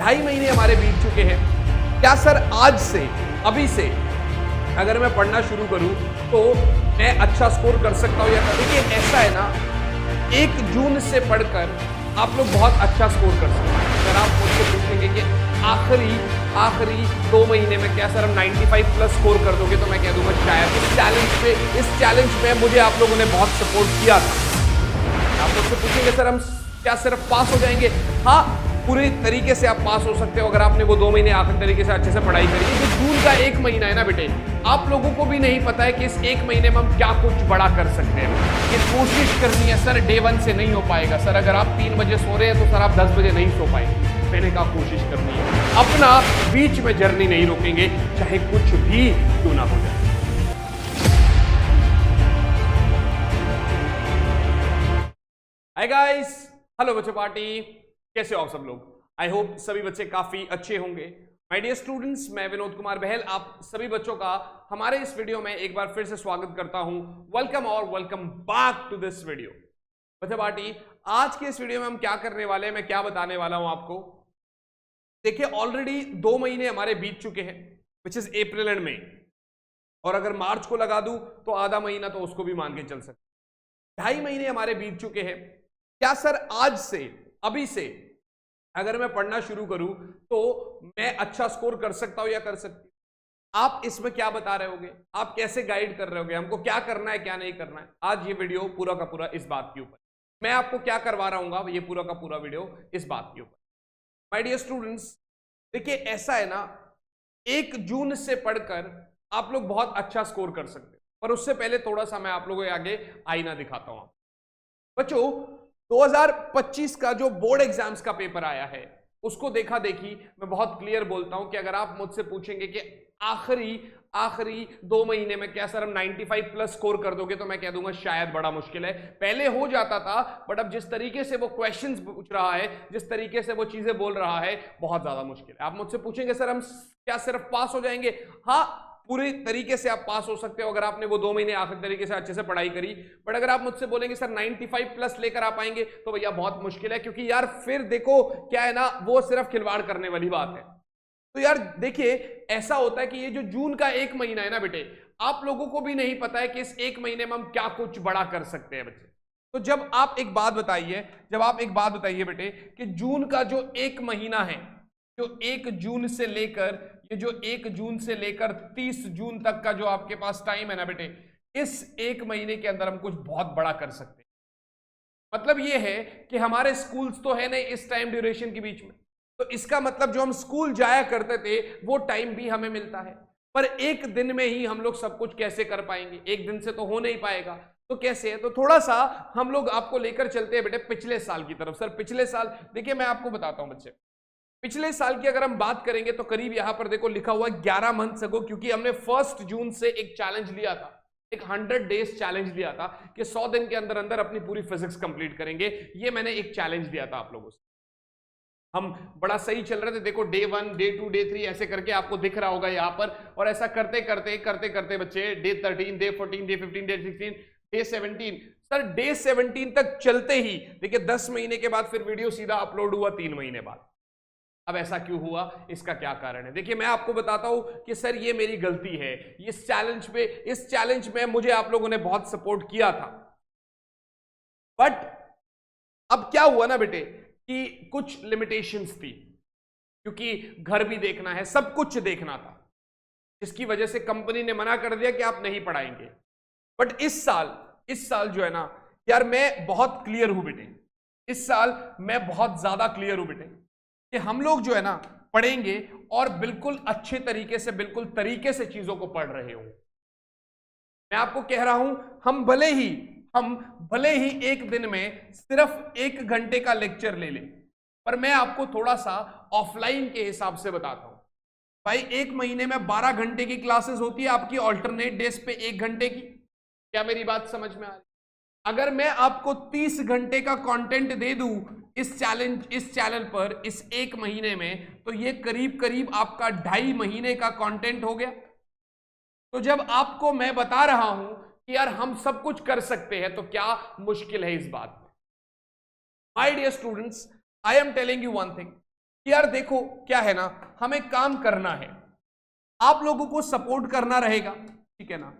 2.5 महीने हमारे बीत चुके हैं। क्या सर आज से, अभी से अगर मैं पढ़ना शुरू करूं तो मैं अच्छा स्कोर कर सकता हूं या कर? देखिए ऐसा है ना, 1 जून से पढ़कर आप लोग बहुत अच्छा स्कोर कर सकते हैं। अगर आप मुझसे पूछेंगे कि आखिरी 2 महीने में क्या सर हम 95 प्लस स्कोर कर दोगे, तो मैं कह दूंगा शायद। इस चैलेंज पे मुझे आप लोगों ने बहुत सपोर्ट किया था। आप मुझसे पूछेंगे सर हम क्या सिर्फ पास हो जाएंगे? हाँ, पूरी तरीके से आप पास हो सकते हो अगर आपने वो 2 महीने आखिरी तरीके से अच्छे से पढ़ाई करी। जो जून का 1 महीना है ना बेटे, आप लोगों को भी नहीं पता है कि इस 1 महीने में हम क्या कुछ बड़ा कर सकते हैं। ये कोशिश करनी है सर, डे 1 से नहीं हो पाएगा सर। अगर आप 3 बजे सो रहे हैं तो सर आप 10 बजे नहीं सो पाएंगे। मैंने कहा कोशिश करनी है, अपना बीच में जर्नी नहीं रोकेंगे, चाहे कुछ भी क्यों ना हो जाए। हाय गाइस, हेलो बच्चों पार्टी, कैसे हो आप सब लोग? आई होप सभी बच्चे काफी अच्छे होंगे। माय डियर स्टूडेंट्स, मैं विनोद कुमार बहल आप सभी बच्चों का हमारे इस वीडियो में एक बार फिर से स्वागत करता हूं। वेलकम और welcome back to this video. बच्चों पार्टी, आज के इस वीडियो में हम क्या करने वाले हैं, मैं क्या बताने वाला हूं आपको। देखिए ऑलरेडी 2 महीने हमारे बीत चुके हैं, विच इज अप्रैल एंड मई, और अगर मार्च को लगा दूं तो आधा महीना तो उसको भी मान के चल सकते। 2.5 महीने हमारे बीत चुके हैं। क्या सर आज से, अभी से अगर मैं पढ़ना शुरू करूं तो मैं अच्छा स्कोर कर सकता हूं या कर सकती? आप इसमें क्या बता रहे होगे, आप कैसे गाइड कर रहे होगे हमको, क्या करना है क्या नहीं करना है? आज ये वीडियो पूरा का पूरा इस बात के ऊपर, मैं आपको क्या करवा रहा हूं, ये पूरा का पूरा वीडियो इस बात के ऊपर। माय डियर स्टूडेंट्स, देखिए ऐसा है ना, 1 जून से पढ़कर आप लोग बहुत अच्छा स्कोर कर सकते हैं, पर उससे पहले थोड़ा सा मैं आप लोगों के आगे आईना दिखाता हूं। बच्चों 2025 का जो बोर्ड एग्जाम्स का पेपर आया है उसको देखा देखी मैं बहुत क्लियर बोलता हूं कि अगर आप मुझसे पूछेंगे कि आखिरी 2 महीने में क्या सर हम 95 प्लस स्कोर कर दोगे, तो मैं कह दूंगा शायद बड़ा मुश्किल है। पहले हो जाता था, बट अब जिस तरीके से वो क्वेश्चंस पूछ रहा है, जिस तरीके से वो चीजें बोल रहा है, बहुत ज्यादा मुश्किल है। आप मुझसे पूछेंगे सर हम क्या सिर्फ पास हो जाएंगे? हाँ, पूरी तरीके से आप पास हो सकते हो अगर आपने वो 2 महीने आखिरी तरीके से अच्छे से पढ़ाई करी। बट अगर आप मुझसे बोलेंगे सर 95 प्लस लेकर आ पाएंगे, तो भैया बहुत मुश्किल है, क्योंकि यार फिर देखो क्या है ना, वो सिर्फ खिलवाड़ करने वाली बात है। तो यार देखिए ऐसा होता है कि ये जो जून का 1 महीना है ना बेटे, आप लोगों को भी नहीं पता है कि इस 1 महीने में हम क्या कुछ बड़ा कर सकते हैं बच्चे। तो जब आप एक बात बताइए बेटे कि जून का जो 1 महीना है, जो 1 जून से लेकर, ये जो 1 जून से लेकर 30 जून तक का जो आपके पास टाइम है ना बेटे, इस 1 महीने के अंदर हम कुछ बहुत बड़ा कर सकते हैं। मतलब ये है कि हमारे स्कूल्स तो है नहीं इस टाइम ड्यूरेशन के बीच में, तो इसका मतलब जो हम स्कूल जाया करते थे वो टाइम भी हमें मिलता है। पर 1 दिन में ही हम लोग सब कुछ कैसे कर पाएंगे? 1 दिन से तो हो नहीं पाएगा, तो कैसे है? तो थोड़ा सा हम लोग आपको लेकर चलते हैं बेटे पिछले साल की तरफ। सर पिछले साल, देखिए मैं आपको बताता हूं बच्चे, पिछले साल की अगर हम बात करेंगे तो करीब यहां पर देखो लिखा हुआ 11 मंथ्स अगो, क्योंकि हमने 1 जून से एक चैलेंज लिया था, एक 100 डेज चैलेंज लिया था कि 100 दिन के अंदर अंदर अपनी पूरी फिजिक्स कंप्लीट करेंगे। ये मैंने एक चैलेंज दिया था आप लोगों से। हम बड़ा सही चल रहे थे, देखो डे 1 डे 2 डे 3 ऐसे करके आपको दिख रहा होगा यहां पर, और ऐसा करते करते बच्चे day 13 day 14 day 15 day 16 day 17, sir day 17 तक चलते ही देखिए 10 महीने के बाद फिर वीडियो सीधा अपलोड हुआ 3 महीने बाद। अब ऐसा क्यों हुआ, इसका क्या कारण है? देखिए मैं आपको बताता हूं कि सर ये मेरी गलती है। इस चैलेंज में मुझे आप लोगों ने बहुत सपोर्ट किया था, बट अब क्या हुआ ना बेटे कि कुछ लिमिटेशंस थी, क्योंकि घर भी देखना है, सब कुछ देखना था, जिसकी वजह से कंपनी ने मना कर दिया कि आप नहीं पढ़ाएंगे। बट इस साल जो है ना यार, मैं बहुत क्लियर हूं बेटे, इस साल मैं बहुत ज्यादा क्लियर हूं बेटे कि हम लोग जो है ना पढ़ेंगे और बिल्कुल अच्छे तरीके से, बिल्कुल तरीके से चीजों को पढ़ रहे हो। मैं आपको कह रहा हूं, हम भले ही 1 दिन में सिर्फ 1 घंटे का लेक्चर ले लें, पर मैं आपको थोड़ा सा ऑफलाइन के हिसाब से बताता हूं। भाई 1 महीने में 12 घंटे की क्लासेस होती है आपकी, ऑल्टरनेट डेज पे 1 घंटे की। क्या मेरी बात समझ में आ रही? अगर मैं आपको 30 घंटे का कंटेंट दे दूं इस चैनल पर इस 1 महीने में, तो ये करीब आपका 2.5 महीने का कंटेंट हो गया। तो जब आपको मैं बता रहा हूं कि यार हम सब कुछ कर सकते हैं, तो क्या मुश्किल है इस बात में? My dear students, I am telling you one thing कि यार देखो क्या है ना, हमें काम करना है, आप लोगों को सपोर्ट करना रहेगा, ठीक है ना,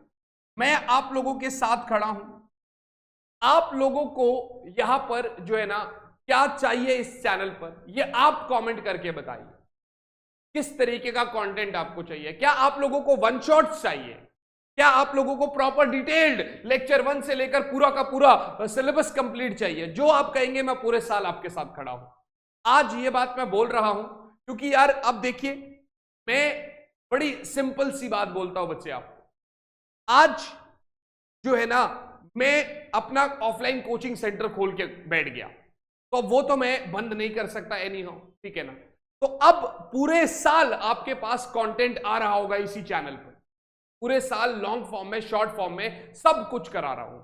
मैं आप लोगों के साथ खड़ा हूं। आप लोगों को यहां पर जो है ना क्या चाहिए इस चैनल पर, ये आप कमेंट करके बताइए किस तरीके का कंटेंट आपको चाहिए। क्या आप लोगों को वन शॉट्स चाहिए, क्या आप लोगों को प्रॉपर डिटेल्ड लेक्चर 1 से लेकर पूरा का पूरा सिलेबस कंप्लीट चाहिए? जो आप कहेंगे मैं पूरे साल आपके साथ खड़ा हूं। आज ये बात मैं बोल रहा हूं क्योंकि यार अब देखिए, मैं बड़ी सिंपल सी बात बोलता हूं बच्चे आपको। आज जो है ना मैं अपना ऑफलाइन कोचिंग सेंटर खोल के बैठ गया, तो वो तो मैं बंद नहीं कर सकता एनी हाउ, ठीक है ना। तो अब पूरे साल आपके पास कंटेंट आ रहा होगा इसी चैनल पर, पूरे साल लॉन्ग फॉर्म में, शॉर्ट फॉर्म में, सब कुछ करा रहा हूं।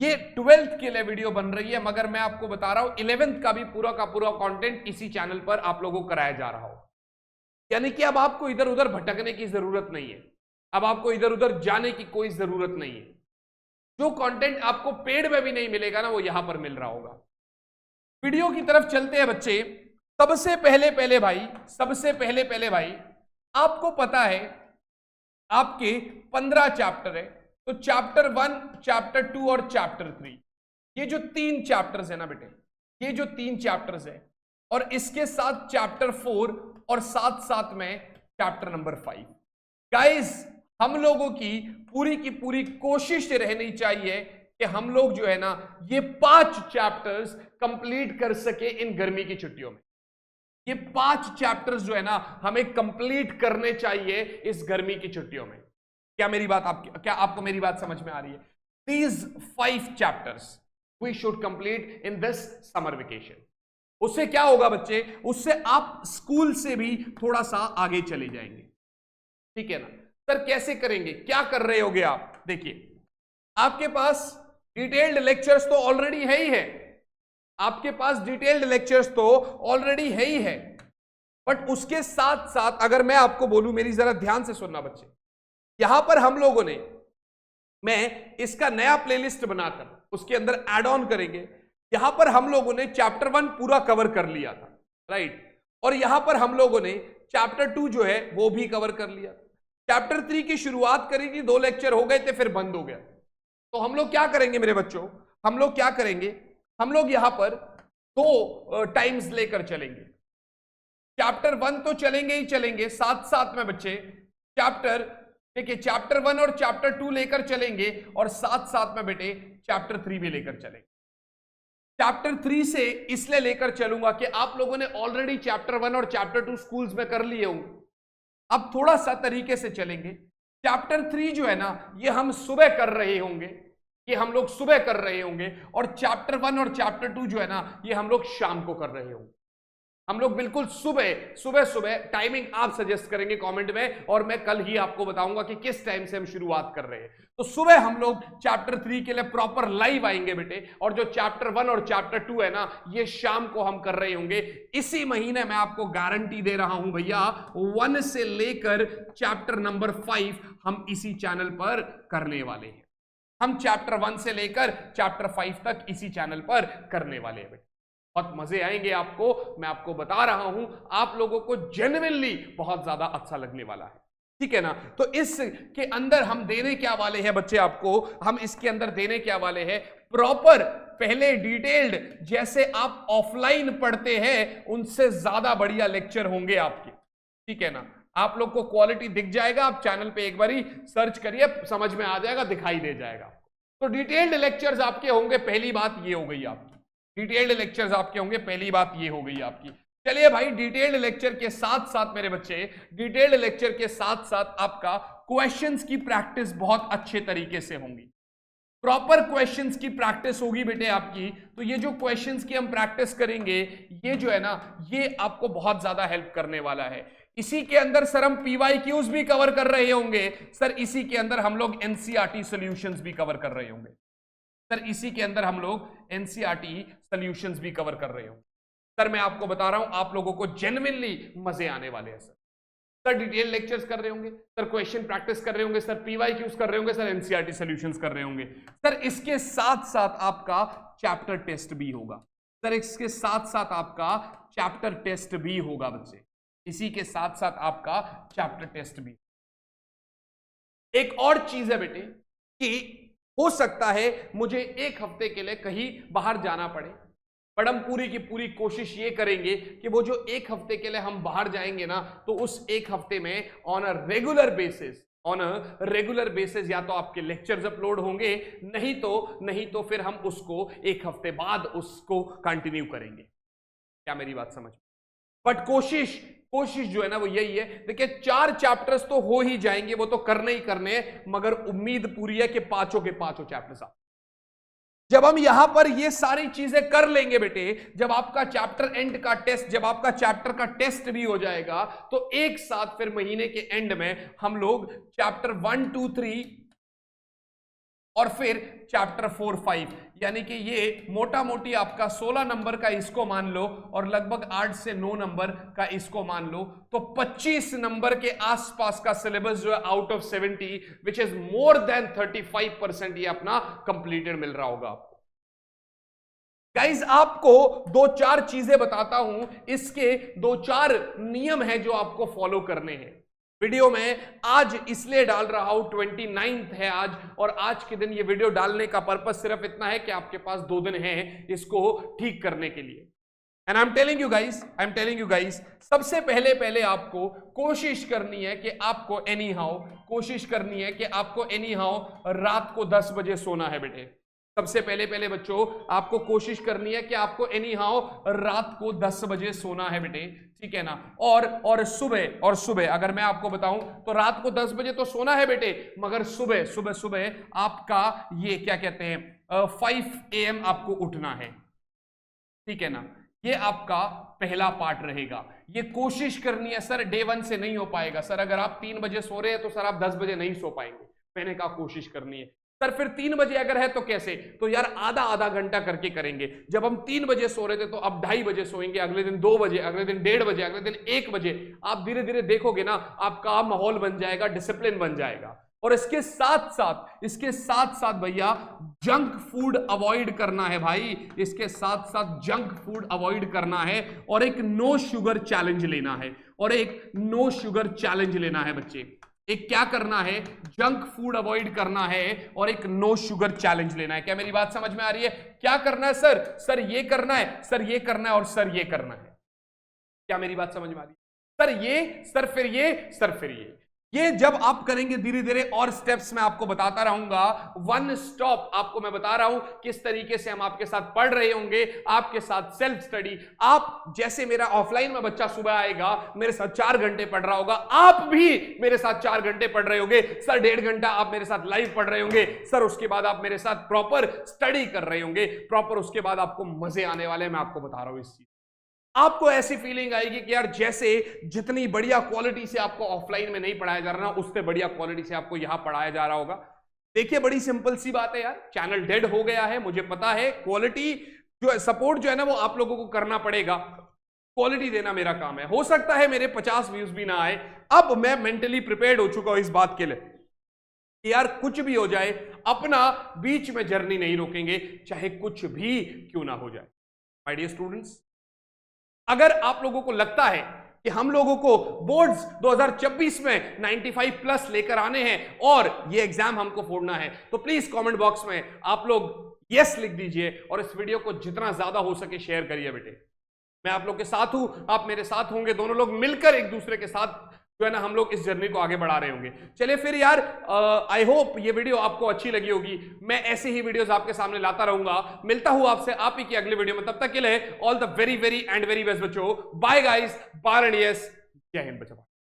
ये 12th के लिए वीडियो बन रही है, मगर मैं आपको बता रहा हूं 11th का भी पूरा का पूरा कंटेंट इसी चैनल पर आप लोगों को कराया जा रहा हो। यानी कि अब आपको इधर उधर भटकने की जरूरत नहीं है, अब आपको इधर उधर जाने की कोई जरूरत नहीं है। जो कंटेंट आपको पेड में भी नहीं मिलेगा ना, वो यहां पर मिल रहा होगा। वीडियो की तरफ चलते हैं बच्चे। सबसे पहले पहले भाई आपको पता है आपके 15 चैप्टर है, तो चैप्टर 1, चैप्टर 2 और चैप्टर 3, ये जो 3 चैप्टर्स है ना बेटे, ये जो 3 चैप्टर्स है, और इसके साथ चैप्टर 4 और साथ साथ में चैप्टर नंबर 5। गाइस हम लोगों की पूरी कोशिश रहनी चाहिए कि हम लोग जो है ना ये 5 चैप्टर्स कंप्लीट कर सके इन गर्मी की छुट्टियों में। ये 5 चैप्टर्स जो है ना हमें कंप्लीट करने चाहिए इस गर्मी की छुट्टियों में। क्या आपको मेरी बात समझ में आ रही है? These 5 chapters we should complete in this summer vacation। उससे क्या होगा बच्चे, उससे आप स्कूल से भी थोड़ा सा आगे चले जाएंगे, ठीक है ना। सर कैसे करेंगे, क्या कर रहे होगे आप? देखिए आपके पास डिटेल्ड लेक्चर्स तो ऑलरेडी है ही है, आपके पास डिटेल्ड लेक्चर्स तो ऑलरेडी है ही है, बट उसके साथ साथ अगर मैं आपको बोलूं, मेरी जरा ध्यान से सुनना बच्चे, यहां पर हम लोगों ने, मैं इसका नया प्लेलिस्ट बनाकर उसके अंदर ऐड ऑन करेंगे। यहां पर हम लोगों ने चैप्टर 1 पूरा कवर कर लिया था, राइट, और यहां पर हम लोगों ने चैप्टर 2 जो है वो भी कवर कर लिया। चैप्टर 3 की शुरुआत करी थी, 2 लेक्चर हो गए थे, फिर बंद हो गया। तो हम लोग क्या करेंगे मेरे बच्चों, हम लोग क्या करेंगे, हम लोग यहां पर 2 टाइम्स लेकर चलेंगे। चैप्टर 1 तो चलेंगे ही चलेंगे, साथ साथ में बच्चे चैप्टर 1 और चैप्टर 2 लेकर चलेंगे, और साथ साथ में बेटे चैप्टर 3 भी लेकर चलेंगे। चैप्टर 3 से इसलिए लेकर चलूंगा कि आप लोगों ने ऑलरेडी चैप्टर 1 और चैप्टर 2 स्कूल्स में कर लिए होंगे, अब थोड़ा सा तरीके से चलेंगे। चैप्टर 3 जो है ना ये हम सुबह कर रहे होंगे, ये हम लोग सुबह कर रहे होंगे, और चैप्टर 1 और चैप्टर 2 जो है ना ये हम लोग शाम को कर रहे होंगे। हम लोग बिल्कुल सुबह टाइमिंग आप सजेस्ट करेंगे कमेंट में, और मैं कल ही आपको बताऊंगा कि किस टाइम से हम शुरुआत कर रहे हैं। तो सुबह हम लोग चैप्टर 3 के लिए प्रॉपर लाइव आएंगे बेटे, और जो चैप्टर 1 और चैप्टर 2 है ना ये शाम को हम कर रहे होंगे। इसी महीने मैं आपको गारंटी दे रहा हूं भैया, 1 से लेकर चैप्टर नंबर 5 हम इसी चैनल पर करने वाले हैं। हम चैप्टर 1 से लेकर चैप्टर 5 तक इसी चैनल पर करने वाले हैं बेटे। बहुत मजे आएंगे आपको, मैं आपको बता रहा हूं, आप लोगों को जेन्युइनली बहुत ज्यादा अच्छा लगने वाला है, ठीक है ना। तो इसके अंदर हम देने क्या वाले हैं बच्चे आपको, हम इसके अंदर देने क्या वाले हैं, प्रॉपर पहले डिटेल्ड, जैसे आप ऑफलाइन पढ़ते हैं उनसे ज्यादा बढ़िया लेक्चर होंगे आपके, ठीक है ना। आप लोग को क्वालिटी दिख जाएगा, आप चैनल पे एक बारी सर्च करिए, समझ में आ जाएगा, दिखाई दे जाएगा। तो डिटेल्ड लेक्चर्स आपके होंगे, पहली बात ये हो गई आपकी, डिटेल्ड लेक्चर्स आपके होंगे, पहली बात ये हो गई आपकी। चलिए भाई, डिटेल्ड लेक्चर के साथ साथ मेरे बच्चे, डिटेल्ड लेक्चर के साथ साथ आपका क्वेश्चंस की प्रैक्टिस बहुत अच्छे तरीके से होंगी, प्रॉपर क्वेश्चंस की प्रैक्टिस होगी बेटे आपकी। तो ये जो क्वेश्चंस की हम प्रैक्टिस करेंगे, ये जो है ना ये आपको बहुत ज्यादा हेल्प करने वाला है। इसी के अंदर सर हम PYQs भी कवर कर रहे होंगे, सर इसी के अंदर हम लोग NCERT सॉल्यूशंस भी कवर कर रहे होंगे, सर इसी के अंदर हम लोग NCERT सॉल्यूशंस भी कवर कर रहे होंगे। सर मैं आपको बता रहा हूं, आप लोगों को जेन्युइनली मजे आने वाले हैं। सर डिटेल लेक्चर्स कर रहे होंगे, सर क्वेश्चन प्रैक्टिस कर रहे होंगे, सर PYQs कर रहे होंगे, सर NCERT सॉल्यूशंस कर रहे होंगे। सर इसके साथ साथ आपका चैप्टर टेस्ट भी होगा, सर इसके साथ साथ आपका चैप्टर टेस्ट भी होगा बच्चे, इसी के साथ साथ आपका चैप्टर टेस्ट भी। एक और चीज है बेटे कि हो सकता है मुझे एक हफ्ते के लिए कहीं बाहर जाना पड़े, पर हम पूरी की पूरी कोशिश ये करेंगे कि वो जो एक हफ्ते के लिए हम बाहर जाएंगे ना, तो उस एक हफ्ते में ऑन अ रेगुलर बेसिस या तो आपके लेक्चर्स अपलोड होंगे, नहीं तो फिर हम उसको एक हफ्ते बाद उसको कंटिन्यू करेंगे। क्या मेरी बात समझ? बट कोशिश जो है ना वो यही है। देखिए 4 चैप्टर्स तो हो ही जाएंगे, वो तो करने ही करने हैं, मगर उम्मीद पूरी है कि पांचों के पांचों चैप्टर्स आप, जब हम यहां पर ये सारी चीजें कर लेंगे बेटे, जब आपका चैप्टर एंड का टेस्ट, जब आपका चैप्टर का टेस्ट भी हो जाएगा, तो एक साथ फिर महीने के एंड में हम लोग चैप्टर 1, 2, 3 और फिर चैप्टर 4, 5, यानी कि ये मोटा मोटी आपका 16 नंबर का इसको मान लो और लगभग 8 से 9 नंबर का इसको मान लो, तो 25 नंबर के आसपास का सिलेबस जो है out of 70, which is more than 35% ये अपना कंप्लीटेड मिल रहा होगा आपको। गाइज आपको 2-4 चीजें बताता हूं, इसके 2-4 नियम हैं जो आपको फॉलो करने हैं। वीडियो में आज इसलिए डाल रहा हूं, 29 है आज, और आज के दिन ये वीडियो डालने का पर्पस सिर्फ इतना है कि आपके पास 2 दिन हैं इसको ठीक करने के लिए। And I am telling you guys, सबसे पहले आपको कोशिश करनी है कि आपको एनी हाउ रात को 10 बजे सोना है बेटे। सबसे पहले बच्चों आपको कोशिश करनी है कि आपको एनी हाउ रात को 10 बजे सोना है बेटे, ठीक है ना। और सुबह अगर मैं आपको बताऊं तो रात को 10 बजे तो सोना है बेटे, मगर सुबह आपका ये क्या कहते हैं 5 AM आपको उठना है, ठीक है ना। ये आपका पहला पार्ट रहेगा। ये कोशिश करनी है सर, डे 1 से नहीं हो पाएगा सर, अगर आप 3 बजे सो रहे हैं तो सर आप 10 बजे नहीं सो पाएंगे। मैंने कहा कोशिश करनी है सर, फिर 3 बजे अगर है तो कैसे? तो यार आधा घंटा करके करेंगे। जब हम 3 बजे सो रहे थे तो अब 2:30 बजे सोएंगे, अगले दिन 2 बजे, अगले दिन 1:30 बजे, अगले दिन 1 बजे। आप धीरे धीरे देखोगे ना, आपका माहौल बन जाएगा, डिसिप्लिन बन जाएगा। और इसके साथ साथ भैया जंक फूड अवॉइड करना है भाई, इसके साथ साथ जंक फूड अवॉइड करना है, और एक नो शुगर चैलेंज लेना है बच्चे। एक क्या करना है, जंक फूड अवॉइड करना है और एक नो शुगर चैलेंज लेना है। क्या मेरी बात समझ में आ रही है? क्या करना है सर ये करना है, सर ये करना है और सर ये करना है। क्या मेरी बात समझ में आ रही है? सर ये, सर फिर ये, सर फिर ये जब आप करेंगे धीरे धीरे, और स्टेप्स मैं आपको बताता रहूंगा, 1 स्टॉप आपको मैं बता रहा हूं किस तरीके से हम आपके साथ पढ़ रहे होंगे, आपके साथ सेल्फ स्टडी। आप जैसे मेरा ऑफलाइन में बच्चा सुबह आएगा मेरे साथ 4 घंटे पढ़ रहा होगा, आप भी मेरे साथ 4 घंटे पढ़ रहे होंगे सर, 1.5 घंटा आप मेरे साथ लाइव पढ़ रहे होंगे सर, उसके बाद आप मेरे साथ प्रॉपर स्टडी कर रहे होंगे प्रॉपर, उसके बाद आपको मजे आने वाले, मैं आपको बता रहा हूं इस चीज। आपको ऐसी फीलिंग आएगी कि यार जैसे जितनी बढ़िया क्वालिटी से आपको ऑफलाइन में नहीं पढ़ाया जा रहा ना, उससे बढ़िया क्वालिटी से आपको यहां पढ़ाया जा रहा होगा। देखिए बड़ी सिंपल सी बात है यार, चैनल डेड हो गया है मुझे पता है, क्वालिटी जो है, सपोर्ट जो है ना वो आप लोगों को करना पड़ेगा, क्वालिटी देना मेरा काम है। हो सकता है मेरे 50 व्यूज भी ना आए, अब मैं मेंटली प्रिपेयर्ड हो चुका हूं इस बात के लिए कि यार कुछ भी हो जाए अपना बीच में जर्नी नहीं रोकेंगे, चाहे कुछ भी क्यों ना हो जाए। माय डियर स्टूडेंट्स, अगर आप लोगों को लगता है कि हम लोगों को बोर्ड्स 2026 में 95 प्लस लेकर आने हैं और ये एग्जाम हमको फोड़ना है, तो प्लीज कमेंट बॉक्स में आप लोग यस लिख दीजिए और इस वीडियो को जितना ज्यादा हो सके शेयर करिए बेटे। मैं आप लोग के साथ हूं, आप मेरे साथ होंगे, दोनों लोग मिलकर एक दूसरे के साथ जो है ना हम लोग इस जर्नी को आगे बढ़ा रहे होंगे। चलिए फिर यार, आई होप ये वीडियो आपको अच्छी लगी होगी। मैं ऐसे ही वीडियोस आपके सामने लाता रहूंगा। मिलता हूं आपसे आप ही की अगले वीडियो में, तब तक के लिए all the very very and very best बच्चों। Bye guys, bye and yes, जय हिंद बच्चों।